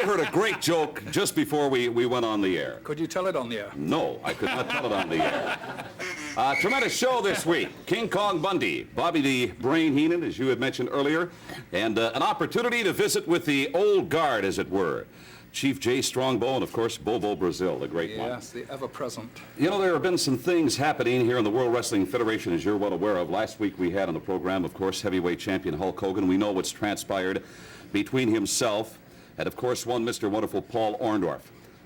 heard a great joke just before we went on the air. Could you tell it on the air? No, I could not tell it on the air. Tremendous show this week. King Kong Bundy, Bobby the Brain Heenan, as you had mentioned earlier, and an opportunity to visit with the old guard, as it were. Chief J. Strongbow, and of course, Bobo Brazil, the great one. Yes, the ever-present. You know, there have been some things happening here in the World Wrestling Federation, as you're well aware of. Last week we had on the program, of course, heavyweight champion Hulk Hogan. We know what's transpired between himself and, of course, one Mr. Wonderful Paul Orndorf.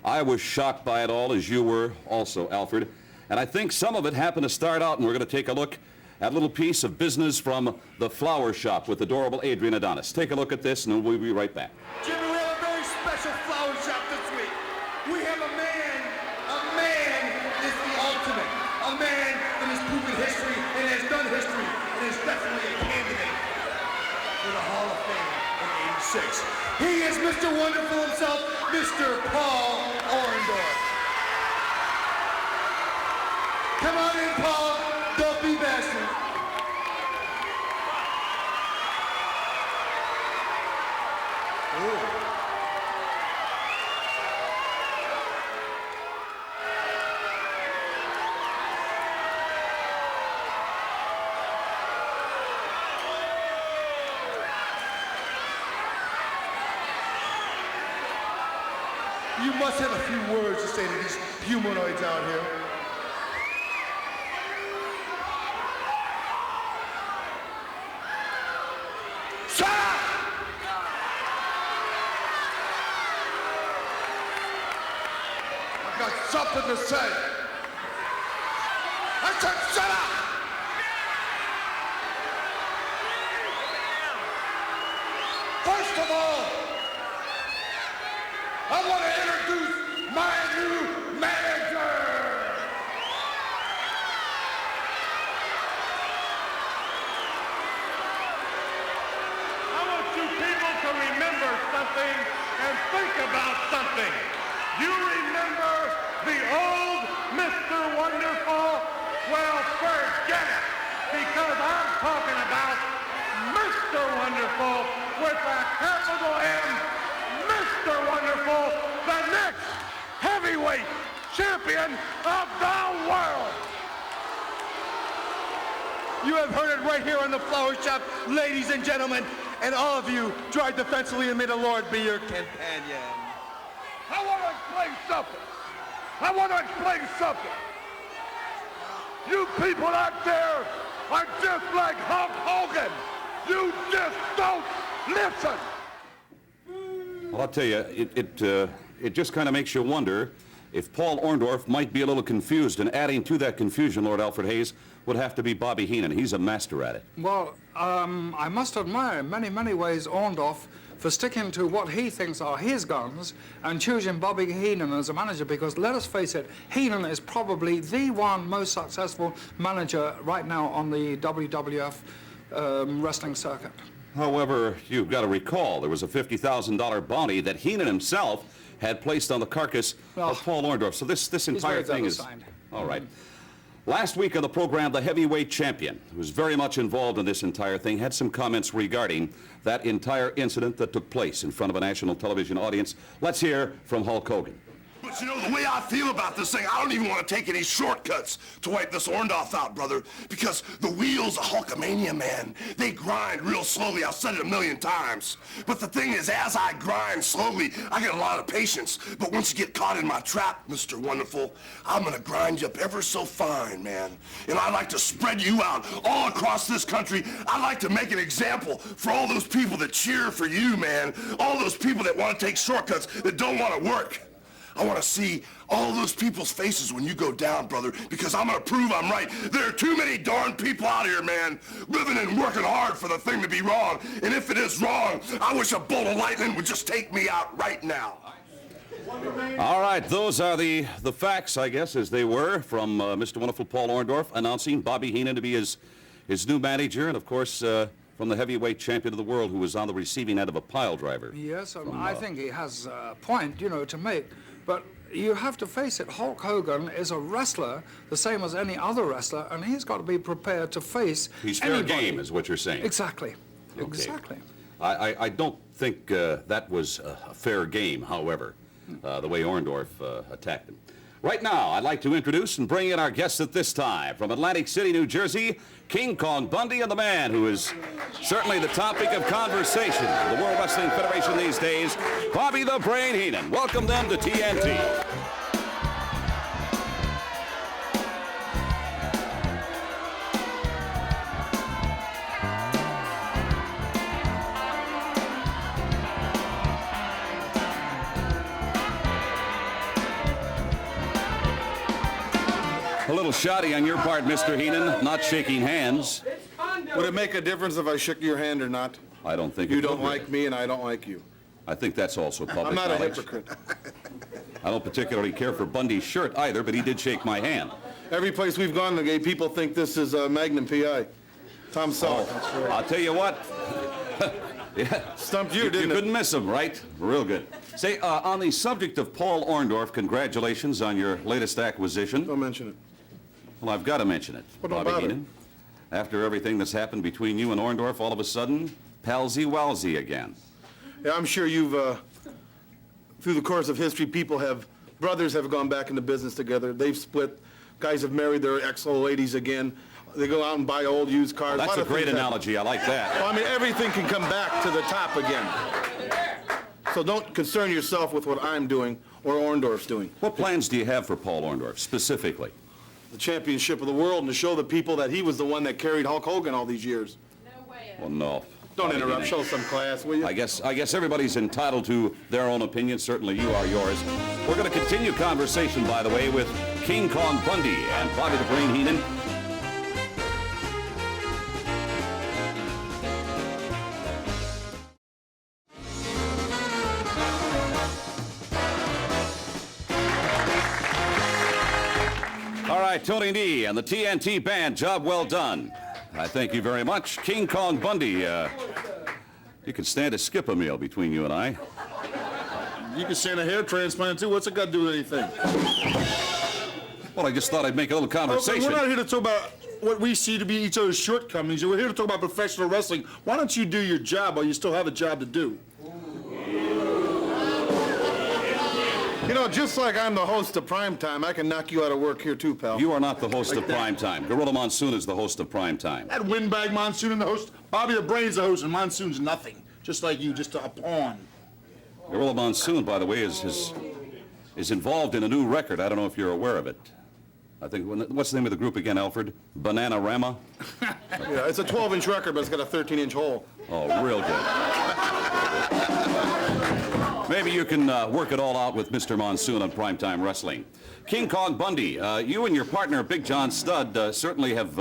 I was shocked by it all, as you were also, Alfred. And I think some of it happened to start out, and we're going to take a look at a little piece of business from the flower shop with adorable Adrian Adonis. Take a look at this, and we'll be right back. Jimmy, we have a very special flower shop this week. We have a man is the ultimate. A man that has proven history and has done history and is definitely a candidate for the Hall of Fame in '86. He is Mr. Wonderful himself, Mr. Paul Orndorf. Come on in, Paul. Don't be bashful. You must have a few words to say to these humanoids out here. Shut up! I've got something to say. I said shut up! First of all, I want to introduce my new manager. I want you people to remember something and think about something. You remember the old Mr. Wonderful? Well, forget it, because I'm talking about Mr. Wonderful with a capital M. Mr. Wonderful, the next heavyweight champion of the world. You have heard it right here on the flower shop, ladies and gentlemen, and all of you drive defensively and may the Lord be your companion. I want to explain something. I want to explain something. You people out there are just like Hulk Hogan. You just don't listen. Well, I'll tell you, it just kind of makes you wonder if Paul Orndorf might be a little confused, and adding to that confusion, Lord Alfred Hayes, would have to be Bobby Heenan. He's a master at it. Well, I must admire in many, many ways Orndorf for sticking to what he thinks are his guns and choosing Bobby Heenan as a manager, because let us face it, Heenan is probably the one most successful manager right now on the WWF wrestling circuit. However, you've got to recall there was a $50,000 bounty that Heenan himself had placed on the carcass of Paul Orndorf. So this entire thing is... All right. Last week on the program, the heavyweight champion, who was very much involved in this entire thing, had some comments regarding that entire incident that took place in front of a national television audience. Let's hear from Hulk Hogan. But you know, the way I feel about this thing, I don't even want to take any shortcuts to wipe this Orndorf out, brother. Because the wheels of Hulkamania, man, they grind real slowly. I've said it a million times. But the thing is, as I grind slowly, I get a lot of patience. But once you get caught in my trap, Mr. Wonderful, I'm going to grind you up ever so fine, man. And I like to spread you out all across this country. I like to make an example for all those people that cheer for you, man. All those people that want to take shortcuts, that don't want to work. I want to see all those people's faces when you go down, brother, because I'm going to prove I'm right. There are too many darn people out here, man, living and working hard for the thing to be wrong. And if it is wrong, I wish a bolt of lightning would just take me out right now. All right, those are the facts, I guess, as they were, from Mr. Wonderful Paul Orndorf announcing Bobby Heenan to be his new manager, and, of course, from the heavyweight champion of the world who was on the receiving end of a pile driver. Yes, I think he has a point, you know, to make. But you have to face it, Hulk Hogan is a wrestler, the same as any other wrestler, and he's got to be prepared to face He's fair anybody. game, is what you're saying. Exactly. Okay. Exactly. I don't think that was a fair game, however, the way Orndorf attacked him. Right now, I'd like to introduce and bring in our guests at this time. From Atlantic City, New Jersey, King Kong Bundy, and the man who is certainly the topic of conversation in the World Wrestling Federation these days, Bobby the Brain Heenan. Welcome them to TNT. A little shoddy on your part, Mr. Heenan, not shaking hands. Would it make a difference if I shook your hand or not? I don't think You it don't would. like me and I don't like you. I think that's also public I'm not a knowledge. hypocrite. I don't particularly care for Bundy's shirt either, but he did shake my hand. Every place we've gone, the gay people think this is Magnum PI. Tom Selleck. I'll tell you what. Yeah. Stumped you, You didn't it? couldn't miss him, right? Real good. Say, on the subject of Paul Orndorf, congratulations on your latest acquisition. Don't mention it. Well, I've got to mention it, Well, don't Bobby bother. Heenan. After everything that's happened between you and Orndorf, all of a sudden, palsy-walsy again. Yeah, I'm sure you've, through the course of history, brothers have gone back into business together. They've split. Guys have married their ex-old ladies again. They go out and buy old used cars. That's lot a of great things happen. analogy. I like that. Well, I mean, everything can come back to the top again. So don't concern yourself with what I'm doing or Orndorf's doing. What plans do you have for Paul Orndorf, specifically? The championship of the world and to show the people that he was the one that carried Hulk Hogan all these years. Well, no. Don't Bobby interrupt. Heenan. Show some class, will you? I guess everybody's entitled to their own opinion. Certainly you are yours. We're going to continue conversation, by the way, with King Kong Bundy and Bobby the Brain Heenan. All right, Tony D and the TNT band, job well done. I thank you very much. King Kong Bundy, you can stand to skip a meal between you and I. You can stand a hair transplant too. What's it got to do with anything? Well, I just thought I'd make a little Okay, conversation. we're not here to talk about what we see to be each other's shortcomings. We're here to talk about professional wrestling. Why don't you do your job while you still have a job to do? You know, just like I'm the host of Primetime, I can knock you out of work here too, pal. You are not the host of that. Primetime. Gorilla Monsoon is the host of Primetime. That windbag Monsoon and the host. Bobby the Brain's the host and Monsoon's nothing. Just like you, just a pawn. Gorilla Monsoon, by the way, is involved in a new record. I don't know if you're aware of it. I think, what's the name of the group again, Alfred? Bananarama? Yeah, it's a 12-inch record, but it's got a 13-inch hole. Oh, real good. Maybe you can work it all out with Mr. Monsoon on Primetime Wrestling. King Kong Bundy, you and your partner, Big John Studd, certainly have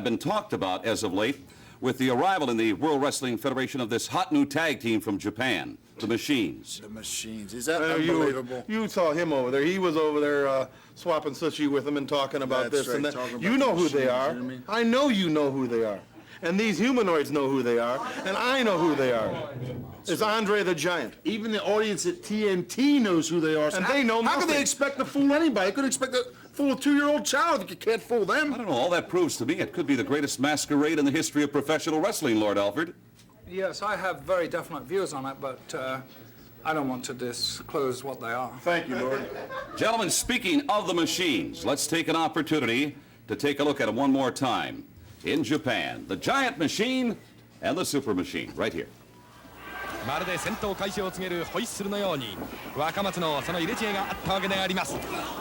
been talked about as of late with the arrival in the World Wrestling Federation of this hot new tag team from Japan, the Machines. The Machines. Is that You, unbelievable? you saw him over there. He was over there swapping sushi with him and talking about That's this and right, that. talking You about know the who they Machines, are. you know what I mean? I know you know who they are. And these humanoids know who they are. And I know who they are. It's Andre the Giant. Even the audience at TNT knows who they are. So And how, they know How can they nothing. expect to fool anybody? They could expect to fool a 2-year-old child if you can't fool them. I don't know, all that proves to me it could be the greatest masquerade in the history of professional wrestling, Lord Alfred. Yes, I have very definite views on it, but I don't want to disclose what they are. Thank you, Lord. Gentlemen, speaking of the Machines, let's take an opportunity to take a look at them one more time. In Japan, the Giant Machine and the Super Machine, right here. まるで戦闘開始を告げるホイッスルのように若松のその入れ知恵があったわけであります。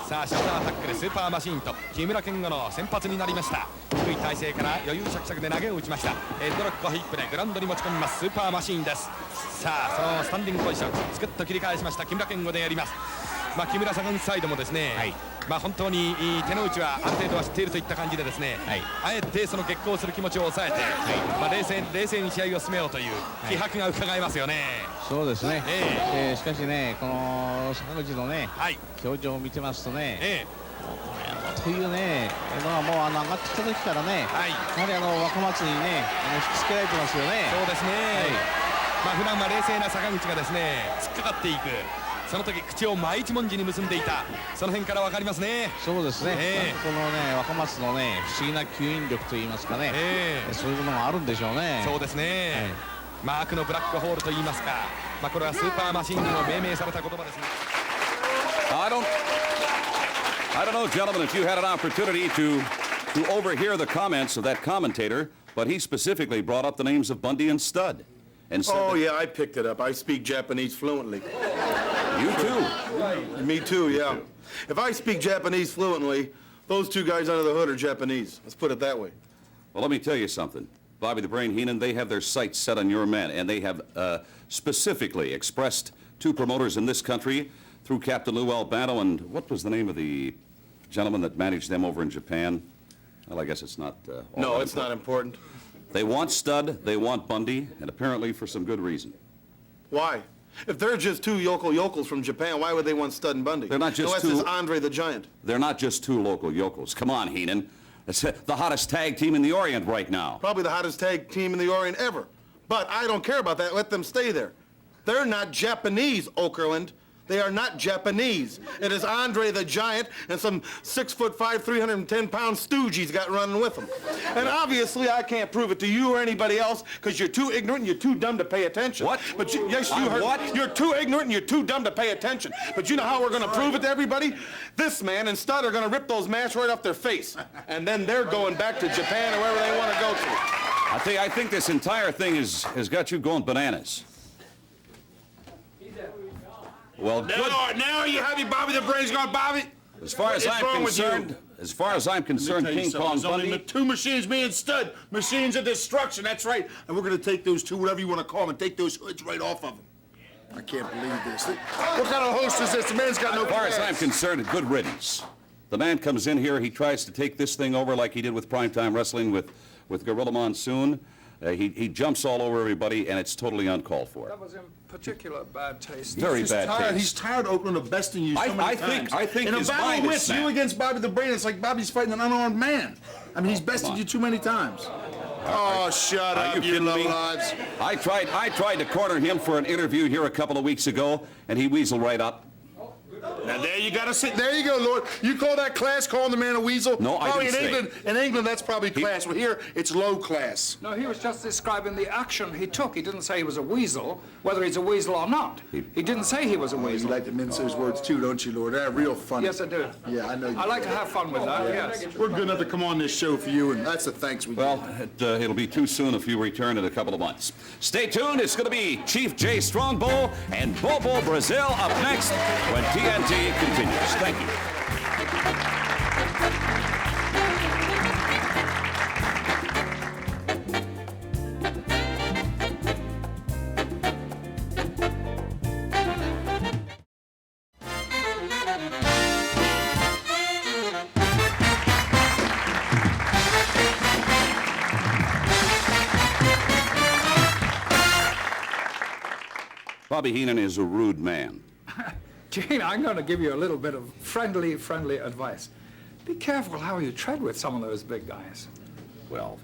さあショルダータックルスーパーマシーンと木村健吾の先発になりました。低い体勢から余裕しゃくしゃくで投げを打ちました。ヘッドロックヒップでグラウンドに持ち込みますスーパーマシーンです。さあそのスタンディングポジションスクッと切り返しました木村健吾であります。木村坂口サイドもですね、本当に手の内はある程度は知っているといった感じでですね、あえてその激高する気持ちを抑えて、冷静に試合を進めようという気迫が伺えますよね。そうですね、しかしね、この坂口のね、表情を見てますとね、というね、のはもう上がってきた時からね、やはり若松にね、引きつけられてますよね。そうですね、普段は冷静な坂口がですね、突っかかっていく。その時口を真一文字に結んでいたその辺から分かりますね。そうですね、このね若松のね不思議な吸引力といいますかね、そういうものがあるんでしょうね。そうですね、マークのブラックホールと言いますか、これはスーパーマシンにも命名された言葉ですね。I don't know, gentlemen, if you had an opportunity to overhear the comments of that commentator, but he specifically brought up the names of Bundy and Stud. And said Oh, yeah, I picked it up. I speak Japanese fluently. You too. Me too, yeah. If I speak Japanese fluently, those two guys under the hood are Japanese. Let's put it that way. Well, let me tell you something. Bobby the Brain Heenan, they have their sights set on your men, and they have specifically expressed to promoters in this country through Captain Lou Albano, and what was the name of the gentleman that managed them over in Japan? Well, I guess it's not No, it's not important. They want Stud, they want Bundy, and apparently for some good reason. Why? If they're just two yokels from Japan, why would they want Stud and Bundy? They're not just Unless two... it's Andre the Giant. They're not just two local yokels. Come on, Heenan. It's the hottest tag team in the Orient right now. Probably the hottest tag team in the Orient ever. But I don't care about that. Let them stay there. They're not Japanese, Okerlund. They are not Japanese. It is Andre the Giant and some 6'5", 310-pound stooge he's got running with him. And obviously I can't prove it to you or anybody else because you're too ignorant and you're too dumb to pay attention. What? But yes, you heard. What? You're too ignorant and you're too dumb to pay attention. But you know how we're going to prove it to everybody? This man and Stud are going to rip those masks right off their face. And then they're going back to Japan or wherever they want to go to. I'll tell you, I think this entire thing has got you going bananas. Well, good. Now are you happy Bobby the Brain's gone, Bobby? As far as I'm concerned, King Kong There's only Bundy... two machines being Stud. Machines of destruction, that's right. And we're going to take those two, whatever you want to call them, and take those hoods right off of them. I can't believe this. What kind of host is this? The man's got no As far as class. I'm concerned, good riddance. The man comes in here, he tries to take this thing over like he did with Primetime Wrestling with Gorilla Monsoon. He jumps all over everybody, and it's totally uncalled for. That was in particular bad taste. Very bad taste. He's tired of Oakland of besting you so many times. I think in a his battle mind is with snapped. you against Bobby the Brain, it's like Bobby's fighting an unarmed man. I mean, he's bested you too many times. Oh, shut Are up, you you kidding me? lowlives. I tried to corner him for an interview here a couple of weeks ago, and he weaseled right up. Now there you gotta sit. There you go, Lord. You call that class, calling the man a weasel? No, I probably didn't say. In England, that's probably class. Well, here it's low class. No, he was just describing the action he took. He didn't say he was a weasel, whether he's a weasel or not. He didn't say he was a You weasel. like to mince those words too, don't you, Lord? They're real funny. Yes, I do. Yeah, I know you I like do. to have fun with that, yes. We're good enough to come on this show for you, and that's the thanks we Well, give. it'll be too soon if you return in a couple of months. Stay tuned. It's going to be Chief J. Strongbow and Bobo Brazil up next when TNT continues. Thank you. Bobby Heenan is a rude man. Gene, I'm going to give you a little bit of friendly advice. Be careful how you tread with some of those big guys. Well,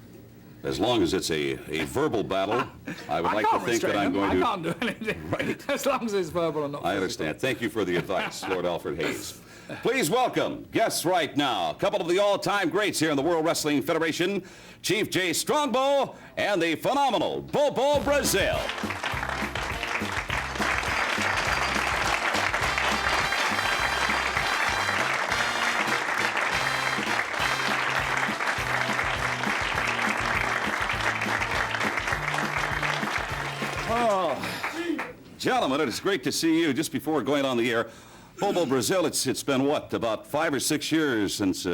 as long as it's a verbal battle, I would like to think that I'm going to... I can't do anything. Right. As long as it's verbal and not I understand. Thank you for the advice, Lord Alfred Hayes. Please welcome guests right now, a couple of the all-time greats here in the World Wrestling Federation, Chief J. Strongbow and the phenomenal Bobo Brazil. Gentlemen, it's great to see you. Just before going on the air, Bobo Brazil, it's been what, about 5 or 6 years since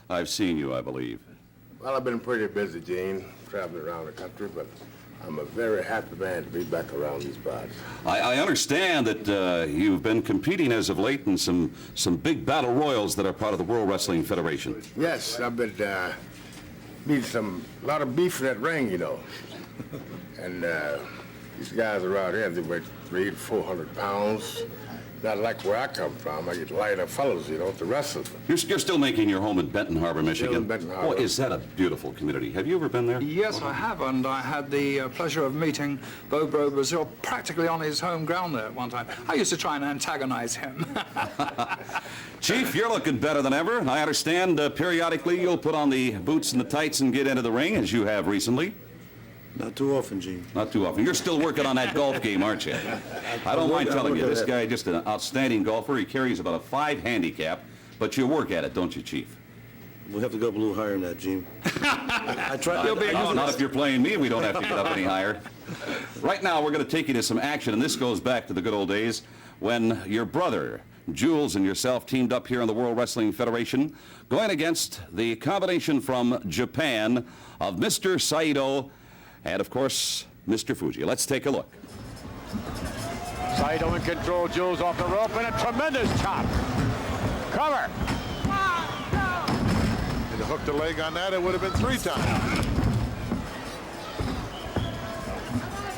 I've seen you, I believe. Well, I've been pretty busy, Gene, traveling around the country, but I'm a very happy man to be back around these parts. I understand that you've been competing as of late in some big battle royals that are part of the World Wrestling Federation. Yes, I've been meeting a lot of beef in that ring, you know. And these guys around here, they weigh 300 to 400 pounds. Not like where I come from. I get lighter fellows, you know, to wrestle. You're still making your home in Benton Harbor, Michigan. Still in Benton Harbor. Boy, is that a beautiful community. Have you ever been there? Yes, I have, and I had the pleasure of meeting Bobo Brazil practically on his home ground there at one time. I used to try and antagonize him. Chief, you're looking better than ever. I understand periodically you'll put on the boots and the tights and get into the ring, as you have recently. Not too often, Gene. Not too often. You're still working on that golf game, aren't you? I don't mind telling you, this guy just an outstanding golfer. He carries about a 5 handicap, but you work at it, don't you, Chief? We'll have to go up a little higher than that, Gene. I try. Not if you're playing me. We don't have to get up any higher. Right now, we're going to take you to some action, and this goes back to the good old days when your brother, Jules, and yourself teamed up here in the World Wrestling Federation, going against the combination from Japan of Mr. Saito and, of course, Mr. Fuji. Let's take a look. Saito in control, Jules off the rope, and a tremendous chop. Cover. If he hooked a leg on that, it would have been 3 times.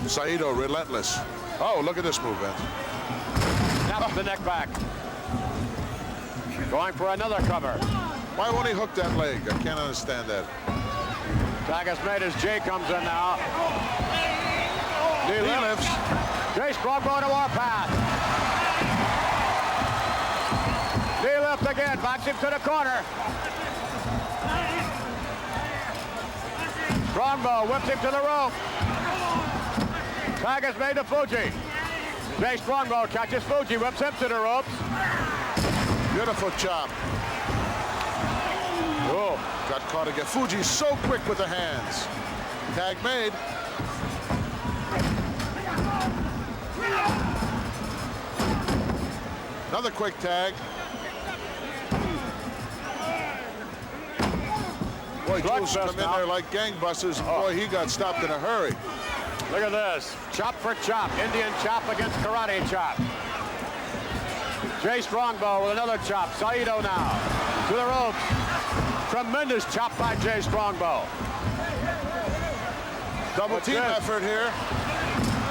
Saito relentless. Oh, look at this move, Vince. Snaps the neck back. Going for another cover. Why won't he hook that leg? I can't understand that. Tag is made as Jay comes in now. Knee lifts. Jay Strongbow to warpath. Knee lift again. Backs him to the corner. Strongbow whips him to the rope. Tag is made to Fuji. Jay Strongbow catches Fuji, whips him to the ropes. Beautiful chop. Oh, got caught again. Fuji's so quick with the hands. Tag made. Another quick tag. Boy, Jules come in there like gangbusters. Boy, he got stopped in a hurry. Look at this. Chop for chop. Indian chop against karate chop. Jay Strongbow with another chop. Saito now to the ropes. Tremendous chop by Jay Strongbow. Double team effort here.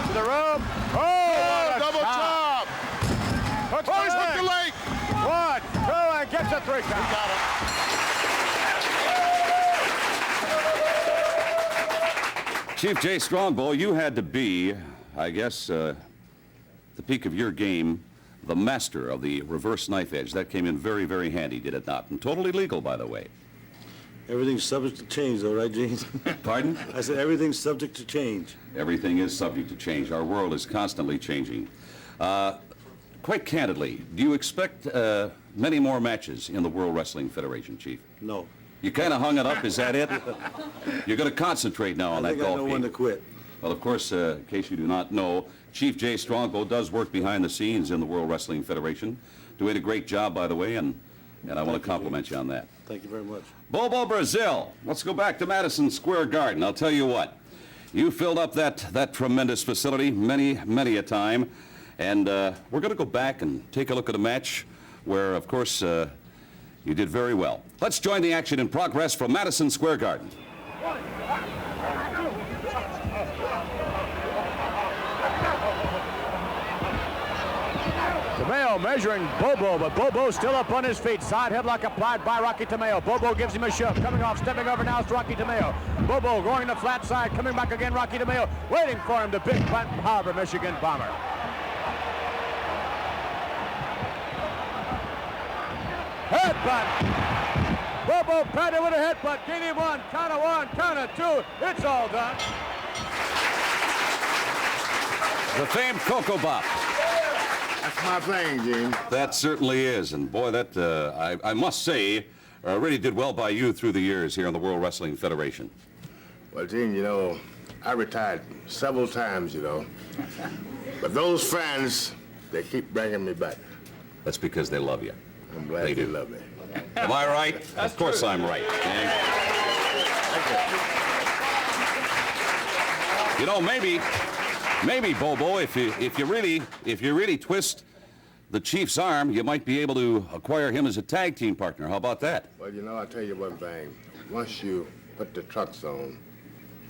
To the rope. Oh, double chop. Hooks oh, he's hooked the leg. 1, 2, and gets a 3 count. He got it. Chief Jay Strongbow, you had to be, I guess, the peak of your game, the master of the reverse knife edge. That came in very, very handy, did it not? And totally legal, by the way. Everything's subject to change, though, right, Gene? Pardon? I said everything's subject to change. Everything is subject to change. Our world is constantly changing. Quite candidly, do you expect many more matches in the World Wrestling Federation, Chief? No. You kind of hung it up, is that it? You're going to concentrate now on that golf game. I know when to quit. Well, of course, in case you do not know, Chief Jay Strongbow does work behind the scenes in the World Wrestling Federation. Doing a great job, by the way, and I want to compliment you on that. Thank you very much. Bobo Brazil, let's go back to Madison Square Garden. I'll tell you what, you filled up that tremendous facility many a time, and we're going to go back and take a look at a match where, of course, you did very well. Let's join the action in progress from Madison Square Garden. Tamayo measuring Bobo, but Bobo's still up on his feet. Side headlock applied by Rocky Tamayo. Bobo gives him a shove. Coming off, stepping over now is Rocky Tamayo. Bobo going to flat side, coming back again, Rocky Tamayo. Waiting for him, the big Clinton Harbor, Michigan bomber. Headbutt. Bobo patted with a headbutt. Gain him 1, count of 1, count of 2. It's all done. The famed Coco Bop. That's my thing, Gene. That certainly is, and boy, that I must say, really did well by you through the years here in the World Wrestling Federation. Well, Gene, you know, I retired several times, you know, but those fans, they keep bringing me back. That's because they love you. I'm glad they love me. Am I right? Of course I'm right. You know, maybe Bobo, if you really twist the Chief's arm, you might be able to acquire him as a tag team partner. How about that? Well, you know, I'll tell you one thing. Once you put the trucks on,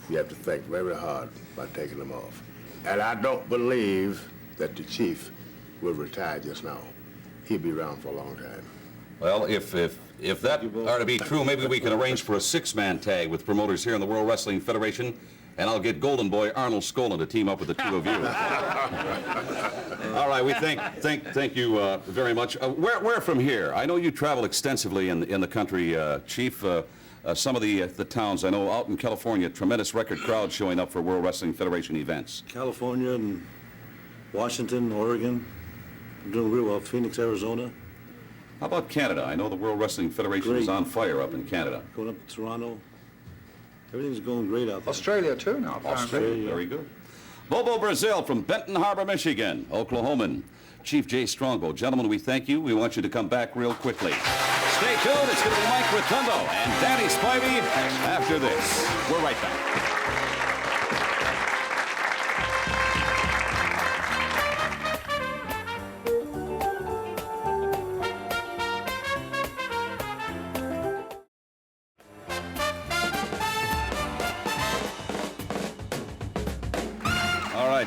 you have to think very hard about taking them off. And I don't believe that the Chief will retire just now. He'll be around for a long time. Well, if that are to be true, maybe we can arrange for a 6-man tag with promoters here in the World Wrestling Federation, and I'll get Golden Boy Arnold Skolin to team up with the two of you. All right, we thank you very much. Where from here? I know you travel extensively in the country, Chief. some of the towns. I know out in California, tremendous record crowd showing up for World Wrestling Federation events. California and Washington, Oregon, doing real well. Phoenix, Arizona. How about Canada? I know the World Wrestling Federation is on fire up in Canada. Going up to Toronto. Everything's going great out there. Australia too now, apparently. Australia, very good. Bobo Brazil from Benton Harbor, Michigan, Oklahoman. Chief Jay Strongbow. Gentlemen, we thank you. We want you to come back real quickly. Stay tuned. It's going to be Mike Rotundo and Danny Spivey after this. We're right back.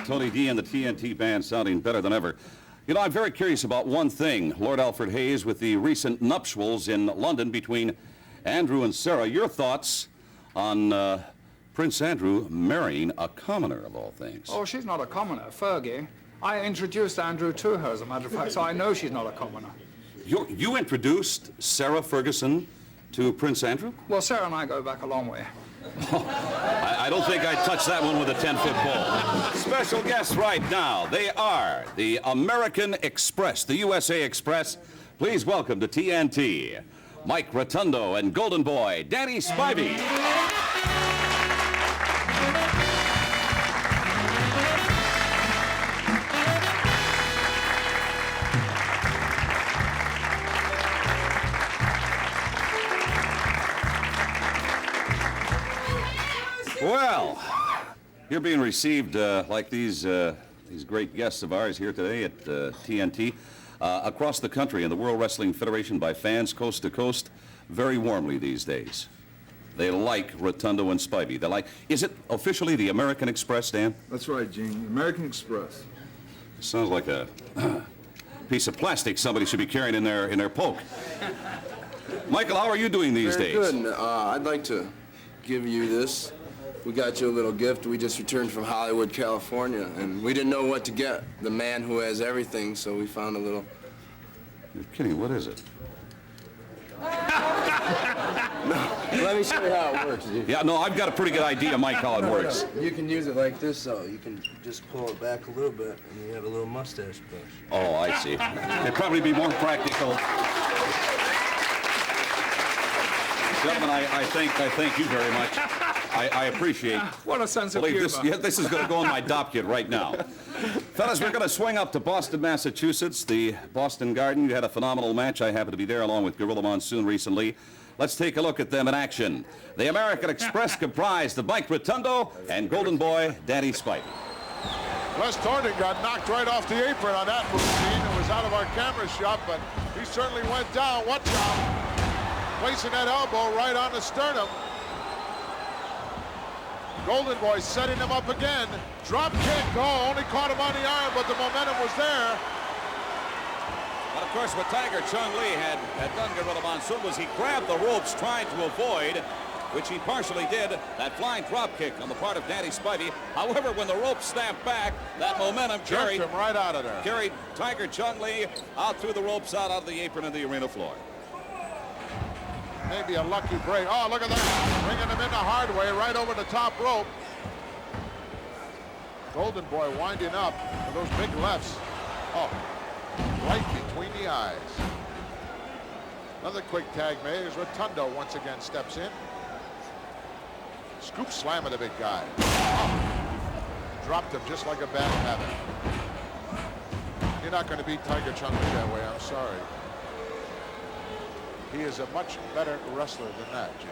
Tony D and the TNT band sounding better than ever. You know, I'm very curious about one thing. Lord Alfred Hayes, with the recent nuptials in London between Andrew and Sarah, your thoughts on Prince Andrew marrying a commoner, of all things? Oh, she's not a commoner, Fergie. I introduced Andrew to her, as a matter of fact, so I know she's not a commoner. You introduced Sarah Ferguson to Prince Andrew? Well, Sarah and I go back a long way. I don't think I'd touch that one with a 10-foot pole. Special guests right now. They are the American Express, the USA Express. Please welcome to TNT, Mike Rotundo and Golden Boy, Danny Spivey. Well, you're being received like these great guests of ours here today at TNT across the country and the World Wrestling Federation by fans coast to coast very warmly these days. They like Rotundo and Spivey. They like. Is it officially the American Express, Dan? That's right, Gene. American Express. Sounds like a piece of plastic somebody should be carrying in their poke. Michael, how are you doing these days? Very good. I'd like to give you this. We got you a little gift. We just returned from Hollywood, California, and we didn't know what to get. The man who has everything, so we found a little... You're kidding. What is it? No, let me show you how it works, dude. Yeah, no, I've got a pretty good idea, Mike, how it works. You can use it like this, though. You can just pull it back a little bit, and you have a little mustache brush. Oh, I see. It'd probably be more practical. Gentlemen, I thank you very much. I appreciate. What a sense of humor. This is going to go in my docket right now. Fellas, we're going to swing up to Boston, Massachusetts, the Boston Garden. You had a phenomenal match. I happened to be there along with Gorilla Monsoon recently. Let's take a look at them in action. The American Express comprised of Mike Rotundo and Golden Boy Danny Spivey. Les Thornton got knocked right off the apron on that move, Gene. It was out of our camera shot, but he certainly went down. Watch out. Placing that elbow right on the sternum. Golden Boy setting him up again. Drop kick. Oh, only caught him on the arm, but the momentum was there. But of course, what Tiger Chung Lee had done Gorilla Monsoon was he grabbed the ropes trying to avoid, which he partially did, that flying drop kick on the part of Danny Spivey. However, when the ropes snapped back, that momentum jerked him right out of there. Carried Tiger Chung Lee out through the ropes, out of the apron of the arena floor. Maybe a lucky break. Oh, look at that. Bringing him in the hard way, right over the top rope. Golden Boy winding up with those big lefts. Oh, right between the eyes. Another quick tag made as Rotundo once again steps in. Scoop slam of the big guy. Oh, dropped him just like a bad habit. You're not going to beat Tiger Chung Lee that way, I'm sorry. He is a much better wrestler than that, Jim.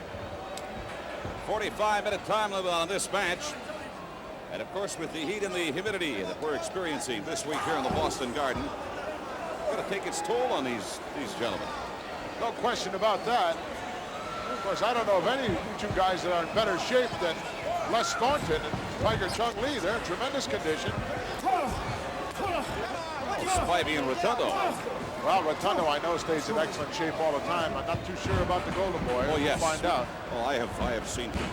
45-minute time limit on this match. And of course, with the heat and the humidity that we're experiencing this week here in the Boston Garden, it's going to take its toll on these gentlemen. No question about that. Of course, I don't know of any two guys that are in better shape than Les Thornton and Tiger Chung Lee. They're in tremendous condition. Spivey and Rotundo. Well, Rotundo, I know, stays in excellent shape all the time. I'm not too sure about the Golden Boy. Oh, yes. We'll find out. Oh, I have seen him.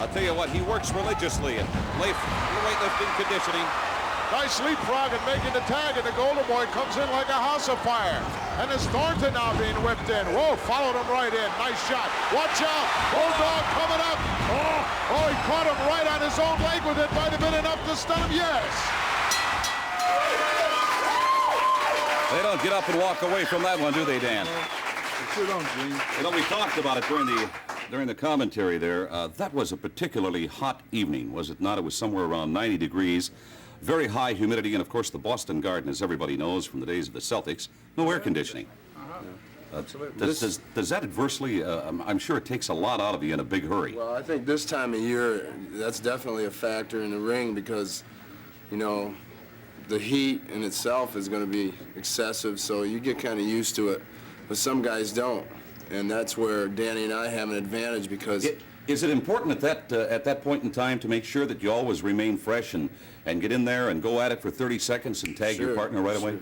I'll tell you what, he works religiously at weightlifting, conditioning. Nice leapfrog and making the tag, and the Golden Boy comes in like a house of fire. And it's Thornton now being whipped in. Whoa, followed him right in. Nice shot. Watch out. Bulldog coming up. Oh, he caught him right on his own leg with it. Might have been enough to stun him. Yes. They don't get up and walk away from that one, do they, Dan? Sure don't, Gene. You know, we talked about it during the commentary there. That was a particularly hot evening, was it not? It was somewhere around 90 degrees, very high humidity, and of course the Boston Garden, as everybody knows from the days of the Celtics, no air conditioning. Does that adversely, I'm sure it takes a lot out of you in a big hurry. Well, I think this time of year, that's definitely a factor in the ring because, you know, the heat in itself is going to be excessive, so you get kind of used to it. But some guys don't, and that's where Danny and I have an advantage because... Is it important at that point in time to make sure that you always remain fresh and get in there and go at it for 30 seconds and tag your partner right away?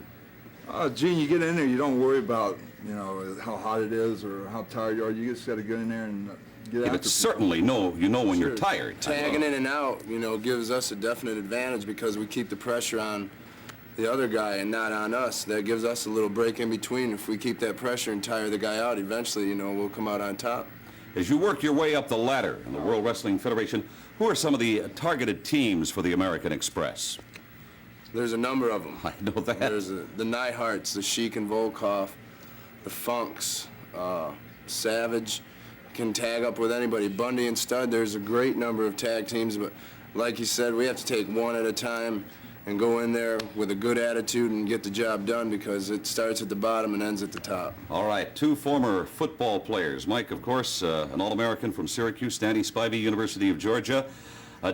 Gene, you get in there, you don't worry about, you know, how hot it is or how tired you are. You just got to get in there and get after but certainly you know when you're tired. Tagging in and out, you know, gives us a definite advantage because we keep the pressure on the other guy and not on us. That gives us a little break in between. If we keep that pressure and tire the guy out, eventually, you know, we'll come out on top. As you work your way up the ladder in the World Wrestling Federation, who are some of the targeted teams for the American Express? There's a number of them. I know that. There's the Neidharts, the Sheik and Volkov, the Funks, Savage can tag up with anybody. Bundy and Stud, there's a great number of tag teams, but like you said, we have to take one at a time and go in there with a good attitude and get the job done because it starts at the bottom and ends at the top. All right, two former football players. Mike, of course, an All-American from Syracuse, Danny Spivey, University of Georgia,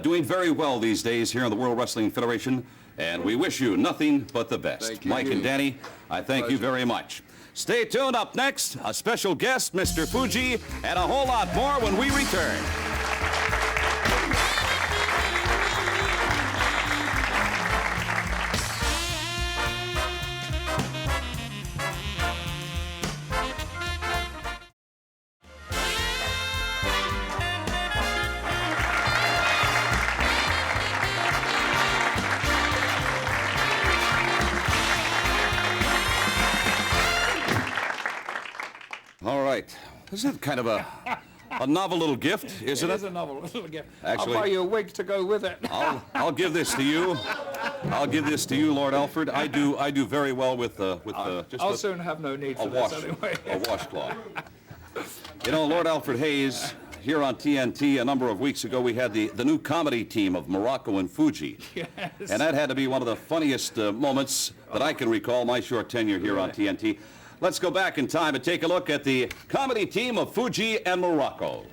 doing very well these days here in the World Wrestling Federation, and we wish you nothing but the best. Thank you. Mike and Danny, I thank you very much. Stay tuned. Up next, a special guest, Mr. Fuji, and a whole lot more when we return. All right. Isn't that kind of a novel little gift, isn't it? It is a novel little gift. Actually, I'll buy you a wig to go with it. I'll give this to you. I'll give this to you, Lord Alfred. I do very well with just I'll soon have no need for this anyway. A washcloth. You know, Lord Alfred Hayes, here on TNT a number of weeks ago, we had the new comedy team of Muraco and Fuji. Yes. And that had to be one of the funniest moments that I can recall my short tenure here on TNT. Let's go back in time and take a look at the comedy team of Fuji and Muraco.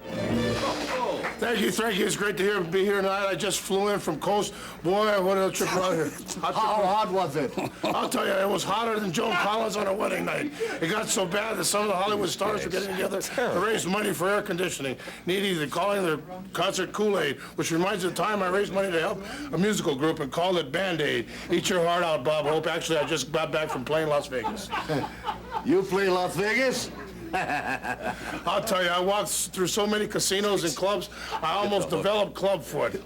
Thank you. It's great to be here tonight. I just flew in from Coast. Boy, what a trip around here. How hot was it? I'll tell you, it was hotter than Joan Collins on a wedding night. It got so bad that some of the Hollywood stars were getting together to raise money for air conditioning. They're calling their concert Kool-Aid, which reminds me of the time I raised money to help a musical group and called it Band-Aid. Eat your heart out, Bob Hope. Actually, I just got back from playing Las Vegas. You play Las Vegas? I'll tell you, I walked through so many casinos and clubs, I almost developed club foot.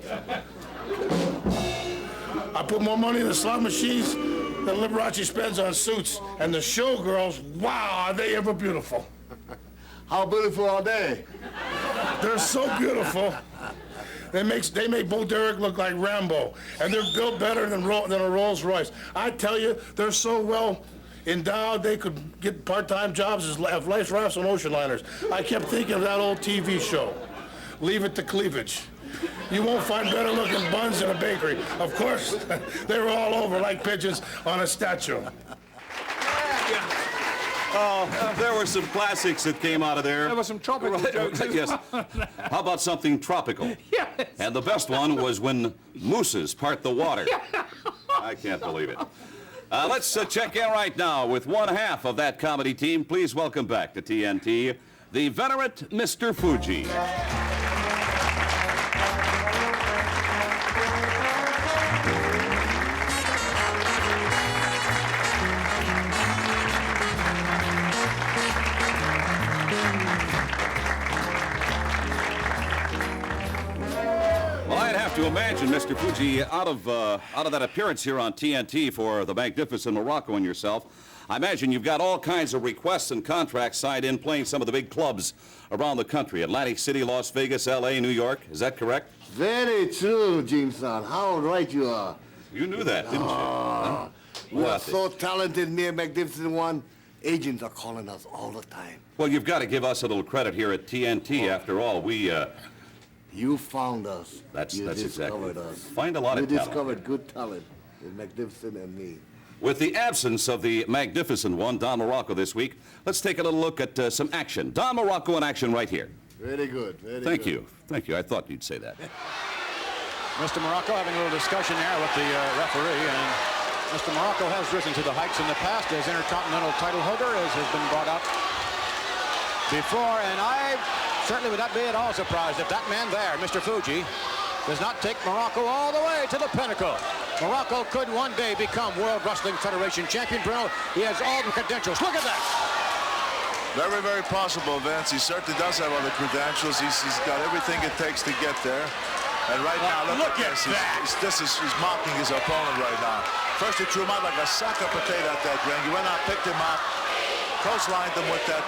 I put more money in the slot machines than Liberace spends on suits. And the showgirls, wow, are they ever beautiful. How beautiful are they? They're so beautiful. They make Bo Derek look like Rambo. And they're built better than a Rolls Royce. I tell you, they're so well endowed, they could get part-time jobs as life rafts on ocean liners. I kept thinking of that old TV show, Leave It to Cleavage. You won't find better-looking buns in a bakery. Of course, they were all over like pigeons on a statue. Oh, there were some classics that came out of there. There were some tropical jokes as Yes. well. How about something tropical? Yes. And the best one was when mooses part the water. I can't believe it. Let's check in right now with one half of that comedy team. Please welcome back to TNT, the veteran Mr. Fuji. to imagine, Mr. Fuji, out of that appearance here on TNT for the magnificent Morocco and yourself, I imagine you've got all kinds of requests and contracts signed in playing some of the big clubs around the country. Atlantic City, Las Vegas, L.A., New York. Is that correct? Very true, Jim-san. How right you are. You knew that, didn't you? Huh? We are so talented, me and Magnificent One. Agents are calling us all the time. Well, you've got to give us a little credit here at TNT. After all, we... You found us. That's you exactly. Us. Find a lot of You talent. discovered good talent in Magnificent and me. With the absence of the magnificent one, Don Muraco, this week, let's take a little look at some action. Don Muraco in action right here. Very good. Very Thank good. you. Thank you. I thought you'd say that. Mr. Muraco having a little discussion there with the referee, and Mr. Muraco has risen to the heights in the past as Intercontinental title holder, as has been brought up before, and I certainly would not be at all surprised if that man there, Mr. Fuji, does not take Muraco all the way to the pinnacle. Muraco could one day become World Wrestling Federation champion, Bruno. He has all the credentials. Look at that. Very, very possible, Vince. He certainly does have all the credentials. He's got everything it takes to get there. And right now, look at this. He's mocking his opponent right now. First, he threw him out like a sack of potato at that ring. He went out, picked him up, clotheslined him with that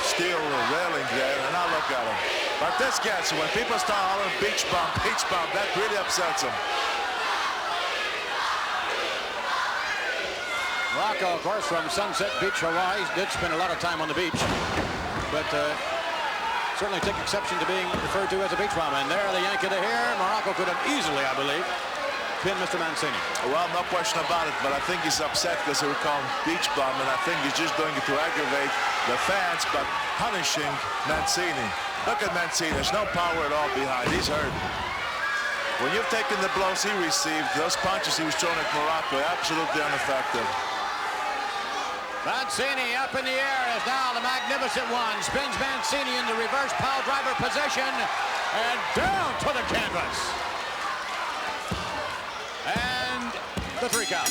steel railing there, and now look at him. But this gets him. When people start hollering beach bump, that really upsets him. Muraco, of course, from Sunset Beach, Hawaii, did spend a lot of time on the beach, but certainly take exception to being referred to as a beach bum. And there, the Yankee to here, Muraco could have easily, I believe, pinned Mr. Mancini. Well, no question about it, but I think he's upset because they were calling beach bum, and I think he's just doing it to aggravate the fans, but punishing Mancini. Look at Mancini. There's no power at all behind. He's hurt. When you've taken the blows he received, those punches he was throwing at Muraco, absolutely ineffective. Mancini up in the air as now the Magnificent One spins Mancini in the reverse pile driver position and down to the canvas. And the 3 count.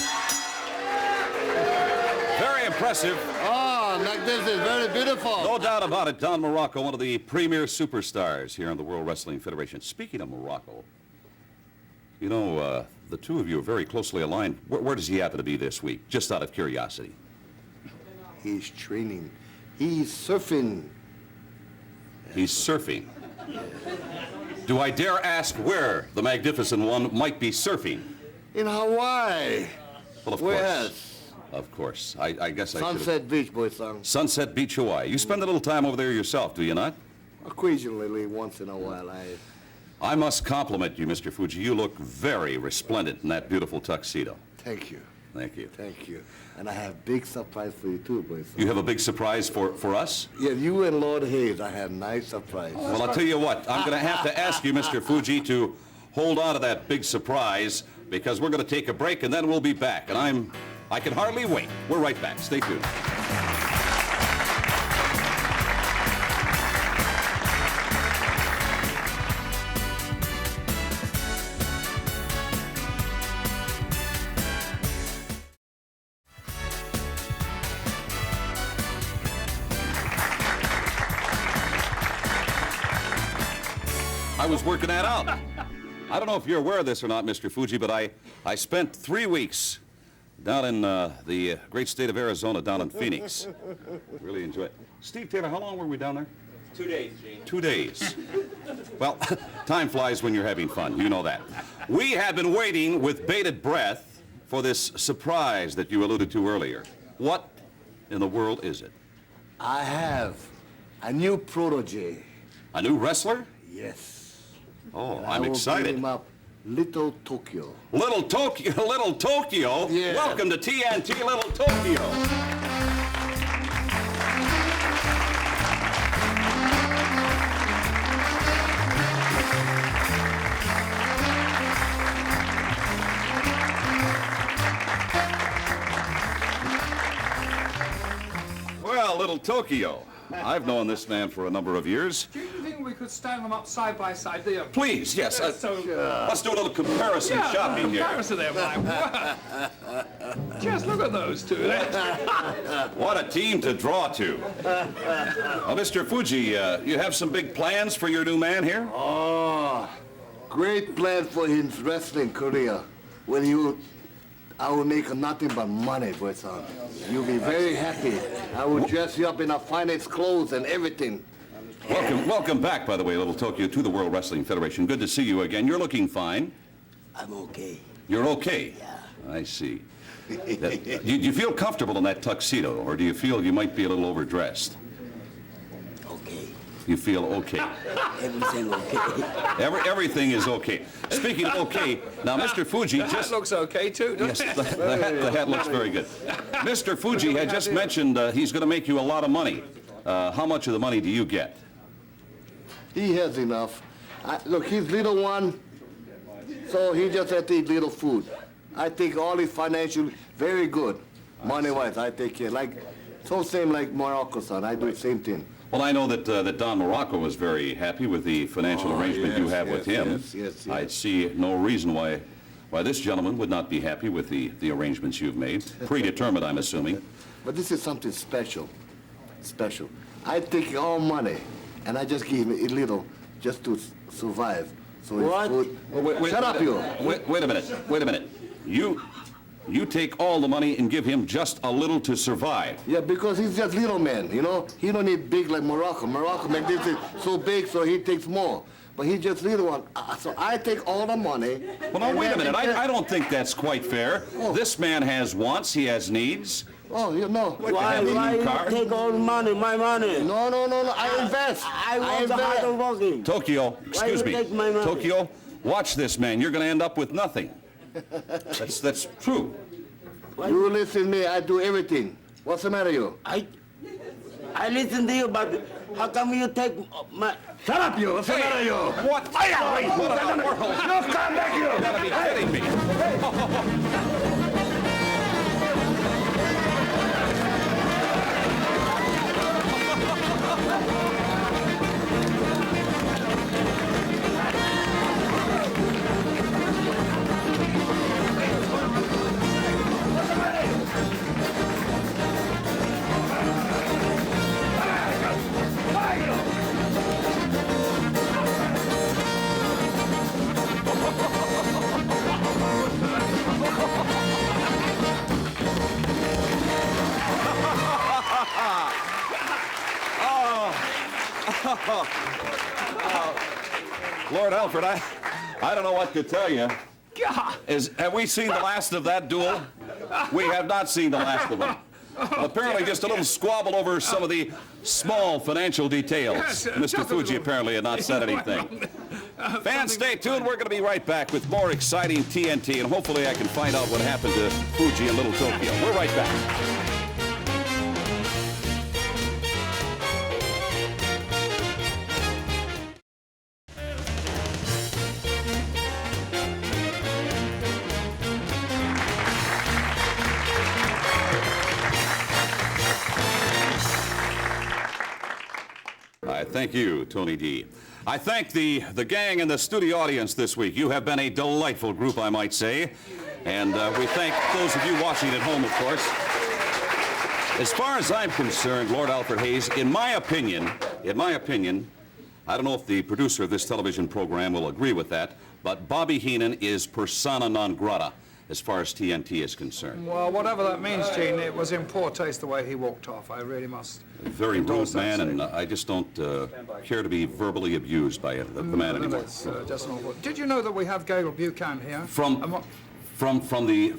Very impressive. Oh, Magnificent, very beautiful. No doubt about it. Don Muraco, one of the premier superstars here in the World Wrestling Federation. Speaking of Muraco, you know, the two of you are very closely aligned. Where does he happen to be this week? Just out of curiosity. He's training. He's surfing. He's surfing. Do I dare ask where the Magnificent One might be surfing? In Hawaii. Well, of Where course. else? Of course. I guess I should. Sunset Beach, boy, son. Sunset Beach, Hawaii. You spend a little time over there yourself, do you not? Occasionally, once in a while, I must compliment you, Mr. Fuji. You look very resplendent in that beautiful tuxedo. Thank you. Thank you. Thank you. And I have big surprise for you, too, boy, son. You have a big surprise for us? Yeah, you and Lord Hayes, I have nice surprise. Well, I'll tell you what. I'm going to have to ask you, Mr. Fuji, to hold on to that big surprise because we're going to take a break and then we'll be back. And I can hardly wait. We're right back. Stay tuned. I was working that out. I don't know if you're aware of this or not, Mr. Fuji, but I spent 3 weeks down in the great state of Arizona, down in Phoenix. Really enjoyed it. Steve Taylor, how long were we down there? 2 days, Gene. 2 days. Well, time flies when you're having fun. You know that. We have been waiting with bated breath for this surprise that you alluded to earlier. What in the world is it? I have a new protege. A new wrestler? Yes. Oh, And I'm excited. I will bring him up, Little Tokyo. Little Tokyo? Little Tokyo? Yeah. Welcome to TNT, Little Tokyo. Well, Little Tokyo. I've known this man for a number of years. Do you think we could stand them up side by side there? Please, yes. Let's do a little comparison shopping here. Comparison there, my word. Just look at those two. What a team to draw to. Well, Mr. Fuji, you have some big plans for your new man here? Oh, great plan for his wrestling career. I will make nothing but money, boy, son. You'll be very happy. I will dress you up in the finest clothes and everything. Welcome back, by the way, Little Tokyo, to the World Wrestling Federation. Good to see you again. You're looking fine. I'm okay. You're okay? Yeah. I see. Do you feel comfortable in that tuxedo, or do you feel you might be a little overdressed? Okay. You feel okay? Everything okay. Everything is okay. Speaking of okay, now Mr. Fuji The hat looks okay too, doesn't yes, it? the hat looks very good. Mr. Fuji had just mentioned he's going to make you a lot of money. How much of the money do you get? He has enough. Look, he's little one, so he just has to eat little food. I think all his financial very good, money-wise. I take care. Same like Morocco, son. I do the same thing. Well, I know that Don Muraco was very happy with the financial arrangement you have with him. Yes. I see no reason why this gentleman would not be happy with the arrangements you've made. Predetermined, I'm assuming. But this is something special. Special. I take all money, and I just give him a little just to survive. So what? Shut up, you. Wait a minute. You take all the money and give him just a little to survive. Yeah, because he's just little man, you know? He don't need big like Morocco. Morocco makes this so big, so he takes more. But he's just little one. So I take all the money. Well, now, wait a minute. I don't think that's quite fair. Oh. This man has wants. He has needs. Oh, you know. Why you take all the money, my money? No. I invest. I work hard working. Tokyo, excuse me. Take my money? Tokyo, watch this, man. You're going to end up with nothing. That's true. You listen to me. I do everything. What's the matter, you? I listen to you, but how come you take my... Shut up, you! What's the matter, you? What? What in the world? No, come back, you! You gotta be kidding me. Lord Alfred, I don't know what to tell you. Have we seen the last of that duel? We have not seen the last of it. Apparently just a little squabble over some of the small financial details. Yes, Mr. Fuji apparently had not said anything. Fans, stay tuned. We're going to be right back with more exciting TNT, and hopefully I can find out what happened to Fuji and Little Tokyo. We're right back. Thank you, Tony D. I thank the gang and the studio audience this week. You have been a delightful group, I might say. And we thank those of you watching at home, of course. As far as I'm concerned, Lord Alfred Hayes, in my opinion, I don't know if the producer of this television program will agree with that, but Bobby Heenan is persona non grata as far as TNT is concerned. Well, whatever that means, Gene, it was in poor taste the way he walked off. I really must. Very rude man, and I just don't care to be verbally abused by the man anymore. That's just not what. Did you know that we have Gail Buchan here? From the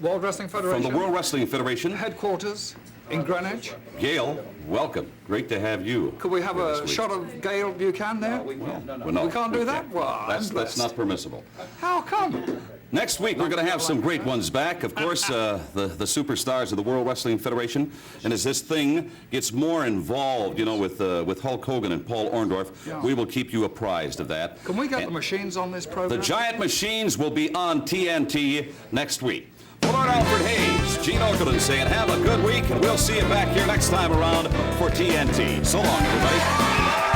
World Wrestling Federation? From the World Wrestling Federation. Headquarters in Greenwich. Gail, welcome. Great to have you. Could we have a shot of Gail Buchan there? No, we can't do that? Well, that's not permissible. How come? Next week, we're going to have some great ones back. Of course, the superstars of the World Wrestling Federation. And as this thing gets more involved, you know, with Hulk Hogan and Paul Orndorf, we will keep you apprised of that. Can we get the machines on this program? The giant machines will be on TNT next week. Lord Alfred Hayes, Gene Okerlund saying have a good week, and we'll see you back here next time around for TNT. So long, everybody.